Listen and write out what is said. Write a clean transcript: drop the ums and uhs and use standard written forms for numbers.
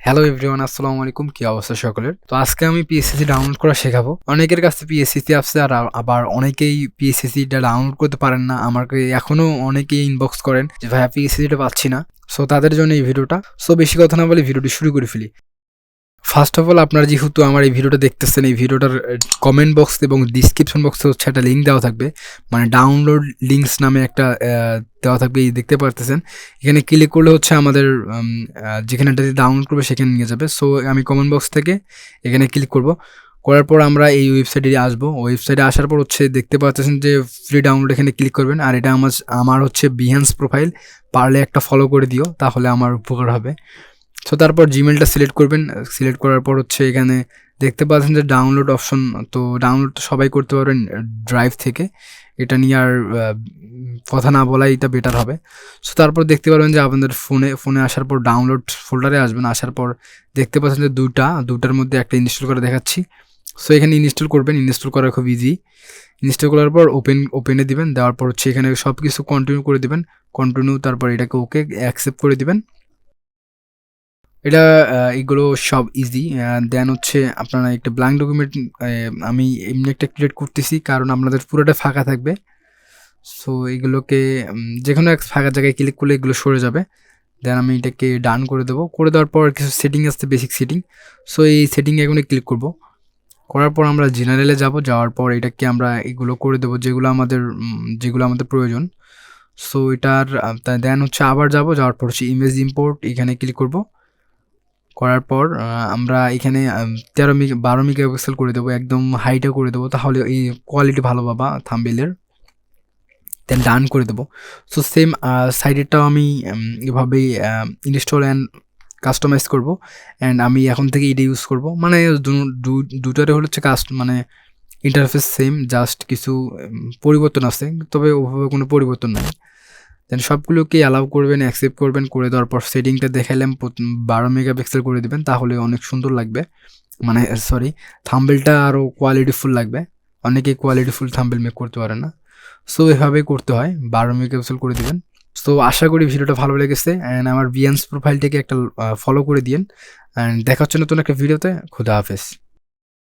Hello everyone, আসসালামু আলাইকুম। কি অবস্থা সকলের? তো আজকে আমি পিএসসিসি ডাউনলোড করা শেখাবো। অনেকের কাছে পিএসসিসি আছে আর আবার অনেকেই পিএসসিসিটা ডাউনলোড করতে পারেন না। আমাকে এখনো অনেকেই ইনবক্স করেন যে ভাইয়া পিএসসিসিটা পাচ্ছি না। সো তাদের জন্য এই ভিডিওটা। সো বেশি কথা না বলে ভিডিওটি শুরু করে ফেলি। ফার্স্ট অফ অল, আপনারা যেহেতু আমার এই ভিডিওটা দেখতেছেন, এই ভিডিওটার কমেন্ট বক্স এবং ডিসক্রিপশন বক্সে হচ্ছে একটা লিঙ্ক দেওয়া থাকবে, মানে ডাউনলোড লিঙ্কস নামে একটা দেওয়া থাকবে, এই দেখতে পারতেছেন। এখানে ক্লিক করলে হচ্ছে আমাদের যেখানে এটা ডাউনলোড করবে সেখানে নিয়ে যাবে। সো আমি কমেন্ট বক্স থেকে এখানে ক্লিক করব। করার পর আমরা এই ওয়েবসাইটে আসবো। ওয়েবসাইটে আসার পর হচ্ছে দেখতে পাচ্ছেন যে ফ্রি ডাউনলোড, এখানে ক্লিক করবেন। আর এটা আমার হচ্ছে বিহান্স প্রোফাইল, পারলে একটা ফলো করে দিও, তাহলে আমার উপকার হবে। সো তারপর জিমেলটা সিলেক্ট করবেন। সিলেক্ট করার পর হচ্ছে এখানে দেখতে পাচ্ছেন যে ডাউনলোড অপশন। তো ডাউনলোড তো সবাই করতে পারবেন ড্রাইভ থেকে, এটা নিয়ে আর কথা না বলাই এটা বেটার হবে। সো তারপর দেখতে পারবেন যে আপনাদের ফোনে আসার পর ডাউনলোড ফোল্ডারে আসবেন। আসার পর দেখতে পাচ্ছেন যে দুটার মধ্যে একটা ইনস্টল করে দেখাচ্ছি। সো এখানে ইনস্টল করবেন। ইনস্টল করা খুব ইজি। ইনস্টল করার পর ওপেনে দিবেন। দেওয়ার পর হচ্ছে এখানে সব কিছু কন্টিনিউ করে দিবেন। কন্টিনিউ, তারপর এটাকে ওকে অ্যাকসেপ্ট করে দিবেন। এটা এগুলো সব ইজি। দেন হচ্ছে আপনারা একটা ব্ল্যাঙ্ক ডকুমেন্ট, আমি এমনি একটা ক্রিয়েট করতেছি কারণ আপনাদের পুরোটা ফাঁকা থাকবে। সো এগুলোকে যে কোনো এক ফাঁকা জায়গায় ক্লিক করলে এগুলো সরে যাবে। দেন আমি এটাকে ডান করে দেবো। করে দেওয়ার পর কিছু সেটিং আসছে, বেসিক সেটিং। সো এই সেটিংয়ে এখানে ক্লিক করব। করার পর আমরা জেনারেলে যাব। যাওয়ার পর এটাকে আমরা এগুলো করে দেবো যেগুলো আমাদের প্রয়োজন। সো এটার দেন হচ্ছে আবার যাওয়ার পর হচ্ছে ইমেজ ইম্পোর্ট, এখানে ক্লিক করব। করার পর আমরা এখানে 12 মেগাপিক্সেল করে দেবো, একদম হাইটা করে দেবো, তাহলে এই কোয়ালিটি ভালো পাবা থাম্বনেইলের। দেন ডান করে দেবো। সো সেম সাইডেরটাও আমি এভাবেই ইনস্টল অ্যান্ড কাস্টমাইজ করব। অ্যান্ড আমি এখন থেকে এটা ইউজ করব, মানে দুটারে হচ্ছে মানে ইন্টারফেস সেম, জাস্ট কিছু পরিবর্তন আছে, তবে ওভাবে কোনো পরিবর্তন নাই। দেন সবগুলোকে অ্যালাউ করবেন, অ্যাকসেপ্ট করবেন। করে দেওয়ার পর সেটিংটা দেখাইলাম 12 মেগাপিক্সেল করে দেবেন, তাহলে অনেক সুন্দর লাগবে, মানে সরি, থাম্বনেলটা আরও কোয়ালিটিফুল লাগবে। অনেকে কোয়ালিটিফুল থাম্বনেল মেক করতে পারে না। সো এভাবেই করতে হয়, 12 মেগাপিক্সেল করে দিবেন। সো আশা করি ভিডিওটা ভালো লেগেছে। অ্যান্ড আমার বিহান্স প্রোফাইলটাকে একটা ফলো করে দিন। অ্যান্ড দেখা হচ্ছে নতুন একটা ভিডিওতে। খুদা হাফেজ।